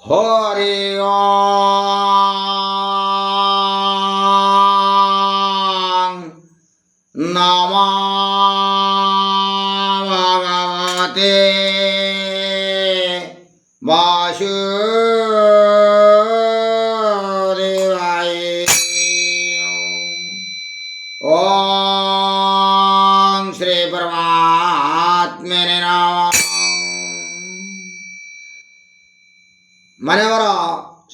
হরি ওম নমো ভগবতে বাসুদেবায়। ওম শ্রী পরমাত্মনে নমঃ। মানেবর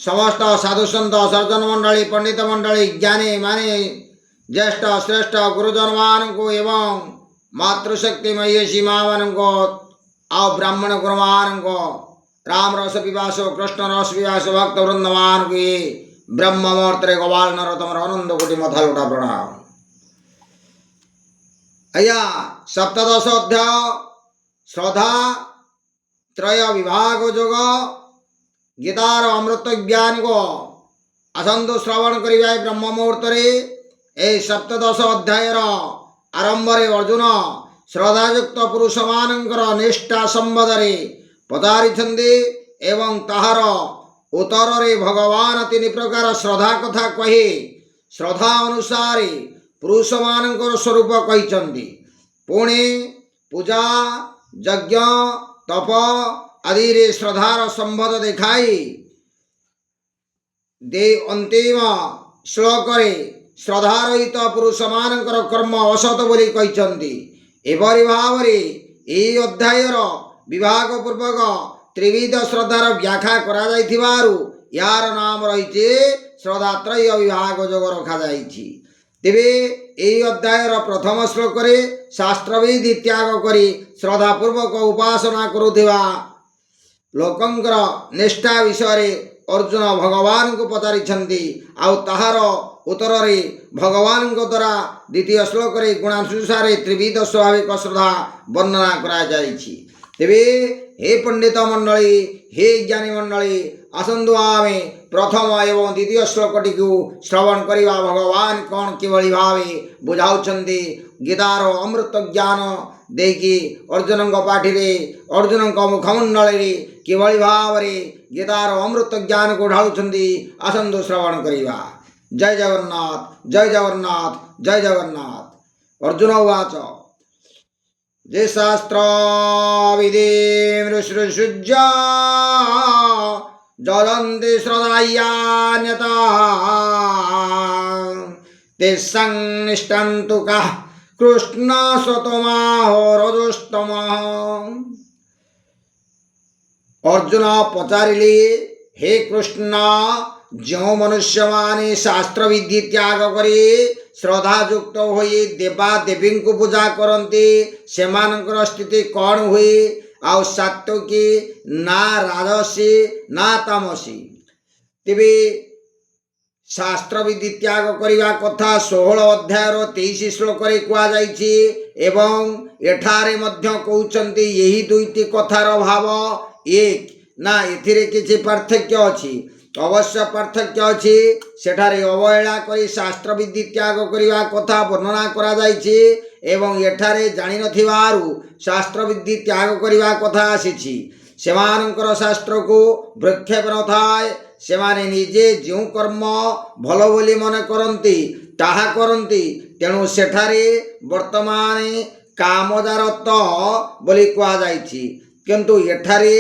সমস্ত সাধু সন্ত সজ্জন মণ্ডলী पंडित मंडली ज्ञानी माने ज्येष्ठ श्रेष्ठ गुरुजन मानू एवं मातृशक्ति महेशी माँ मानू आ ब्राह्मण गुरु मानू राम रस पिपास कृष्ण रस पिपास भक्त वृंद मानू ब्रह्म मुहूर्ते गोपाल नरोत्तम आनंद कोटि मथा लोटा प्रणाम। अय्या सप्तदश अध्याय श्रद्धा त्रय विभाग जोग गीतार अमृत ज्ञान को आसंतु श्रवण करिबा ब्रह्म मुहूर्त ए सप्तदश अध्याय आरंभ अर्जुन श्रद्धायुक्त पुरुष मानकर निष्ठा संबंध पचारि एवं ताहार उत्तर भगवान तीन प्रकार श्रद्धा कथा कही श्रद्धा अनुसार पुरुष मानकर स्वरूप कही पुणे पूजा यज्ञ तप आदि श्रद्धार संबंध देखाई दे अंतिम श्लोक श्रद्धारहित पुरुष मानकर कर्म असत बोली कहते। एपरि भाव यही अध्यायर विभाग पूर्वक त्रिविध श्रद्धार व्याख्या करा जाइथिबारु यार नाम रही श्रद्धात्रय विभाग जोग रखा जाइछि। तेबे यही अध्यायर प्रथम श्लोक शास्त्रविधि त्याग करी श्रद्धापूर्वक उपासना करुथिबा लोकंकर निष्ठा विषय अर्जुन भगवान को पचारि आउ ताहार उत्तर भगवान द्वारा द्वितीय श्लोक गुणानुसार त्रिविध स्वाभाविक श्रद्धा वर्णना करा जाइछि। तेबे हे पंडित मंडली हे ज्ञानी मंडली आसंतु आमे प्रथम एवं द्वितीय श्लोकटी को श्रवण करिबा भगवान कौन किभଳି भावे बुझाउछन्ति गीतार अमृत ज्ञान देकी अर्जुन पाठी अर्जुन मुखमंडल किभଳି भावे गीतार अमृत ज्ञान को ढालुछन्ति आसंतु श्रवण करिबा। जय जगन्नाथ जय जगन्नाथ जय जगन्नाथ। अर्जुन उवाच जे शास्त्र विधिमृसृसुज्य ज्वलन्ति श्रद्धया तेषां निष्ठां तु कः कृष्ण स्वतमाहोरजुष्टम। अर्जुन पचारिले हे कृष्ण जो मनुष्य माने शास्त्र विधि त्याग करे श्रद्धायुक्त होई देवा देवी को पूजा करते सेमानकर स्थिति कौन हुए आउ सात्विकी ना राजसी ना तामसी। तेबे शास्त्र विधि त्याग करिबा कथा 16 अध्यायर 23 श्लोक रे कुआ जाइछि एवं एठारे मध्य कहउछन्ति यही दुईटी कथार भाव एक ना एथिरे किछि पार्थक्य अछि। अवश्य पार्थक्य अछि सेठारे अवहेला करी शास्त्र विधि त्याग करिबा कथा वर्णना करा जाइछि एवं एठारे जानि नथिबारु शास्त्र विधि त्याग करिबा कथा आसीछि। सेमानकर शास्त्र को भ्रक्षेप न थाए सेमाने निजे जो कर्म भल बोली मन करती ताहा करती तेणु सेठारे वर्तमान कामदारत बोली कुआ जाइछि किंतु एठारे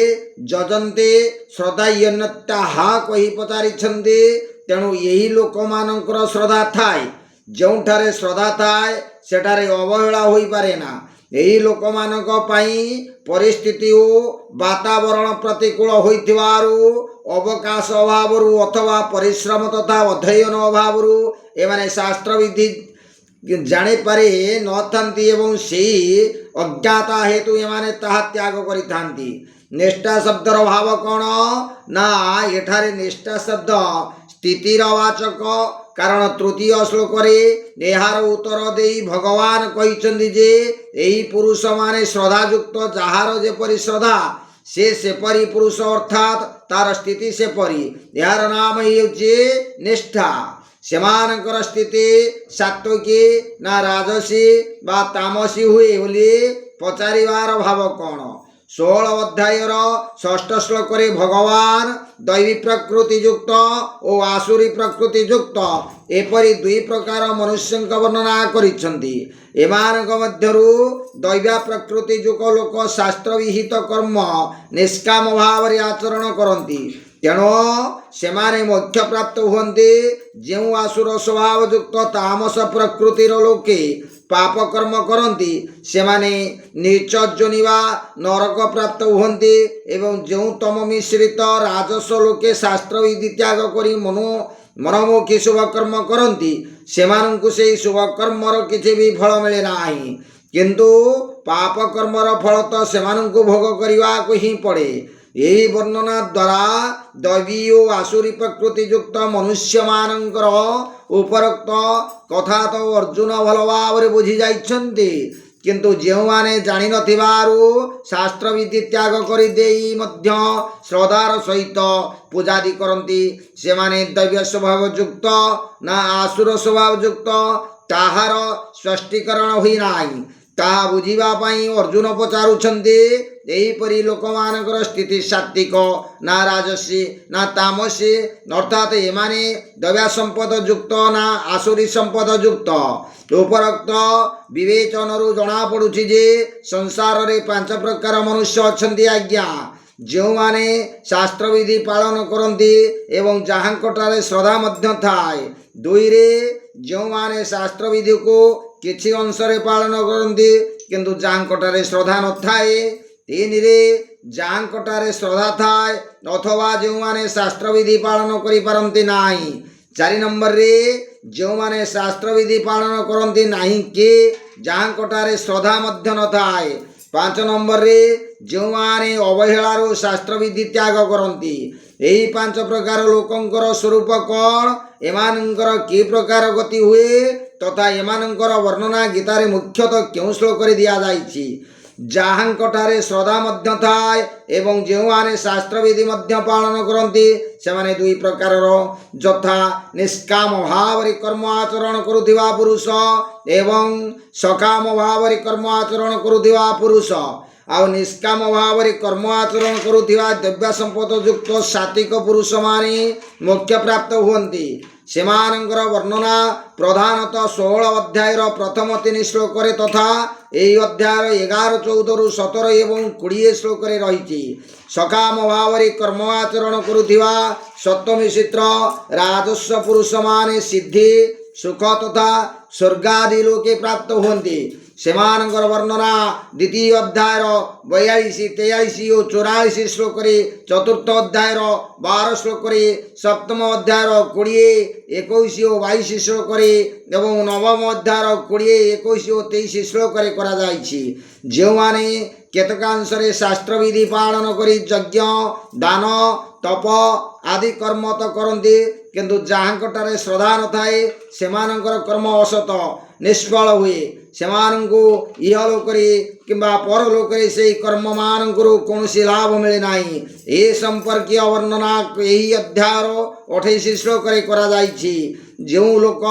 जजन्ते श्रद्धायन्यता हा कही पचारिछन्ति तेणु यही लोक मानकर श्रद्धा थाए जोठारे श्रद्धा थाए सेठारे अवहेला होई पारे ना। यही लोक मानक पाई परिस्थिति वातावरण प्रतिकूल होइथिबारु अवकाश अभावरु अथवा परिश्रम तथा अध्ययन अभावरु एमाने शास्त्र विधि जानी पारे नथांती एवं से अज्ञाता हेतु एमाने ताहा त्याग करिथांती। निष्ठा शब्दर भाव कौन ना एठारे निष्ठा शब्द स्थितिर वाचक कारण तृतीय श्लोक यार उत्तर दे भगवान कहिछन्ति जे एही पुरुष माने श्रद्धायुक्त जहार जेपरि श्रद्धा से सेपरि पुरुष अर्थात तार स्थिति सेपरि यार नाम हे निष्ठा। सेमानकर स्थिति सात्विकी ना राजसी बा तामसी हुए बोली पचारिबार भाव कौन षोहल अध्यायर षष्ठ श्लोक भगवान दैवी प्रकृतियुक्त और आसुरी प्रकृतियुक्त एपरी दुई प्रकार मनुष्य वर्णना करिसेंती। एमानक मध्यरु दैव्या प्रकृतियुक्त लोक शास्त्र विहित कर्म निष्काम भाव आचरण करती। तेणु सेमाने मोक्ष प्राप्त हुंती। जो आसुर स्वभावयुक्त तामस प्रकृतिर लोके पाप कर्म करती सेमाने नीच योनि वा नरक प्राप्त हुंती। एवं जो तम मिश्रित राजस्व लोके शास्त्र विधि त्याग करी मनोमुखी शुभ कर्म करती सेमानंकु से शुभ कर्मर किसी भी फल मिले नाही, किंतु पाप कर्मर फल तो सेमानंकु भोग करने को ही पड़े। यही वर्णना द्वारा दैवी और आसुरी प्रकृतियुक्त मनुष्य मानकर उपरोक्त कथा तो अर्जुन भल भाव बुझी जाइछन्ति। किंतु जो माने जानि नथिबारु शास्त्र विधि त्याग करि देई मध्य श्रद्धार सहित पूजादि करती से माने दैव्य स्वभावयुक्त ना आसुर स्वभावयुक्त ताहार स्पष्टीकरण हुई नाही। ताहा बुझिबा पई अर्जुन पचारुछन्ति एहीपरि लोकमानकर स्थिति सात्विक ना राजसी ना तामसी अर्थात एमाने दैव्य संपद युक्त ना आसुरी संपद युक्त। उपरोक्त विवेचनरु जना पड़ुछि जे संसार रे पांच प्रकार मनुष्य अछन्ति आज्ञा। जो माने शास्त्र विधि पालन करती एवं जहाँकटारे श्रद्धा मध्य थाए। दुई रे जो माने शास्त्र विधि को किछि अंश रे पालन करती किंतु जहाँकटारे श्रद्धा न थाए। तीन रे जहाँकटारे श्रद्धा थाए अथवा जो माने शास्त्र विधि पालन करि पारंती नाही। चारि नंबर रे जो माने शास्त्र विधि पालन करती नाही के जहाँकटारे श्रद्धा मध्य न थाए। पांच नंबर रे जो माने अवहेलारू शास्त्र विधि त्याग करती। यही पांच प्रकार लोकंकर स्वरूप कौन एमानंकर कि प्रकार गति हुए तथा एमानंकर वर्णना गीतारे मुख्यतः क्यों श्लोक रे दिया जाइछि। जहाँकठारे श्रद्धा मध्य थाए एवं जो माने शास्त्र विधि मध्य पालन करती सेमाने दुई प्रकार यथा निष्काम भाव कर्म आचरण करुथिबा पुरुष एवं सकाम भाव कर्म आचरण करुथिबा पुरुष। आ निष्काम भाव कर्म आचरण करुथिबा दिव्य संपद युक्त सात्विक पुरुष माने मोक्ष प्राप्त हुंती। सेमानंकर वर्णना प्रधानतः 16 अध्यायर प्रथम 3 श्लोक तथा यही अध्याय 11, 14 रु 17 एवं 20 श्लोक रही। सकाम भाव कर्म आचरण करुथिबा सत्वमिश्रित राजस्व पुरुष माने सिद्धि सुख तथा स्वर्गादि लोके प्राप्त हुंती। सेमानंकर वर्णना द्वितीय अध्यायर 42, 43 और 44 श्लोक चतुर्थ अध्यायर 12 श्लोक सप्तम अध्यायर 20, 21 और 22 श्लोक एवं नवम अध्यायर 20, 21 और 23 श्लोक करा जाइछि। जो माने केतकांश शास्त्र विधि पालन करी यज्ञ दान तप आदि कर्म तो करती किंतु जहाँकटारे श्रद्धा न थाए सेमानंकर कर्म असत निष्फल हुए। सेमानंकु इहलोकरे किंबा परलोकरे से कर्म मानंकरु कौनसी लाभ मिले नाही। ए संपर्कीय वर्णना यही अध्याय 28 श्लोक करा जाइछि। जो लोक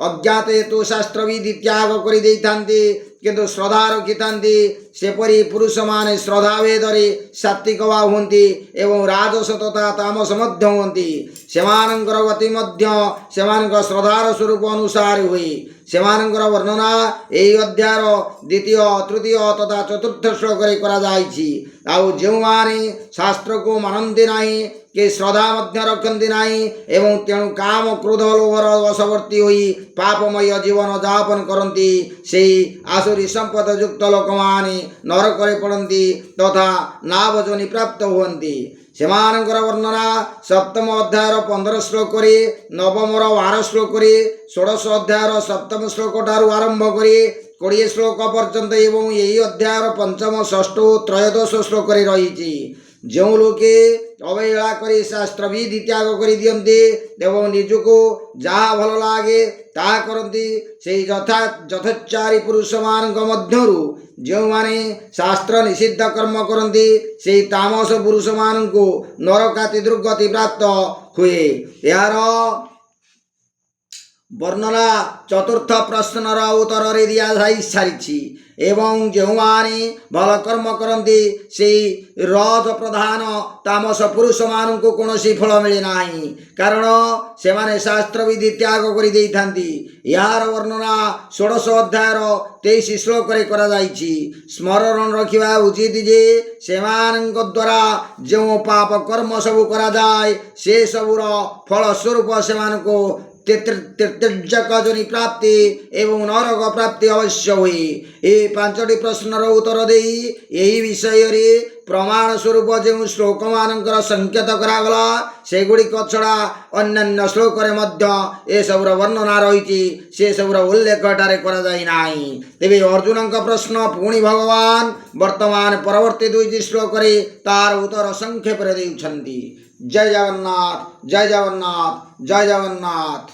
अज्ञात हेतु शास्त्र विधि त्याग करि देइथान्ति किंतु श्रद्धा रखिथान्ति सेपरि पुरुष माने श्रद्धा भेदरे सात्विक वा हुंती एवं राजस तथा तामस मध्य हुंती। सेमानंकर गति मध्य सेमानंकर श्रद्धार स्वरूप अनुसार हुई। सेमानंकर वर्णना यही अध्याय द्वितीय तृतीय तथा चतुर्थ श्लोक करा जाइछि। आउ जो माने शास्त्र को मानती नाही के श्रद्धा मध्य रखती नाही एवं तेणु काम क्रोध लोभर वशवर्ती होई पापमय जीवन जापन करती से आसुरी संपद युक्त लोक माने नरकरे पड़ती तथा नाभजोनि प्राप्त हुंती। सेमानंकर वर्णना सप्तम अध्याय 15 श्लोक नवमर 12 श्लोक 16 अध्याय सप्तम श्लोक ठारू आरंभ करी 20 श्लोक पर्यंत एवं यही अध्याय पंचम षष्ठ त्रयोदश श्लोक रही। जो लोके अवहेला करी शास्त्र विधि त्याग करि दियन्ते एवं निजको जहाँ भल लागे ता करती से यथाचारी पुरुष मानक मध्यरु जो माने शास्त्र निषिद्ध कर्म करती से तामस पुरुष मानक नरकाति दुर्गति प्राप्त हुए। यार वर्णना चतुर्थ प्रश्नर उत्तर दिया जाई सारी। ଏବଂ ଯେଉଁମାନେ ଭଲ କର୍ମ କରନ୍ତି ସେଇ ରଜ ପ୍ରଧାନ ତାମସ ପୁରୁଷମାନଙ୍କୁ କୌଣସି ଫଳ ମିଳେ ନାହିଁ, କାରଣ ସେମାନେ ଶାସ୍ତ୍ରବିଧି ତ୍ୟାଗ କରିଦେଇଥାନ୍ତି। ଏହାର ବର୍ଣ୍ଣନା 16 ଅଧ୍ୟାୟର 23 ଶ୍ଲୋକରେ କରାଯାଇଛି। ସ୍ମରଣ ରଖିବା ଉଚିତ ଯେ ସେମାନଙ୍କ ଦ୍ୱାରା ଯେଉଁ ପାପ କର୍ମ ସବୁ କରାଯାଏ ସେସବୁର ଫଳସ୍ୱରୂପ ସେମାନଙ୍କୁ ତ୍ରିତ୍ୟକ ଯୋନି ପ୍ରାପ୍ତି ଏବଂ ନରକ ପ୍ରାପ୍ତି ଅବଶ୍ୟ ହୁଏ। ଏ 5ଟି ପ୍ରଶ୍ନର ଉତ୍ତର ଦେଇ ଏହି ବିଷୟରେ ପ୍ରମାଣ ସ୍ୱରୂପ ଯେଉଁ ଶ୍ଲୋକମାନଙ୍କର ସଂକେତ କରାଗଲା ସେଗୁଡ଼ିକ ଛଡ଼ା ଅନ୍ୟାନ୍ୟ ଶ୍ଲୋକରେ ମଧ୍ୟ ଏସବୁର ବର୍ଣ୍ଣନା ରହିଛି, ସେସବୁର ଉଲ୍ଲେଖ ଏଠାରେ କରାଯାଇ ନାହିଁ। ତେବେ ଅର୍ଜୁନଙ୍କ ପ୍ରଶ୍ନ ପୁଣି ଭଗବାନ ବର୍ତ୍ତମାନ ପରବର୍ତ୍ତୀ 2ଟି ଶ୍ଲୋକରେ ତାର ଉତ୍ତର ସଂକ୍ଷେପରେ ଦେଉଛନ୍ତି। ଜୟ ଜଗନ୍ନାଥ, ଜୟ ଜଗନ୍ନାଥ, ଜୟ ଜଗନ୍ନାଥ।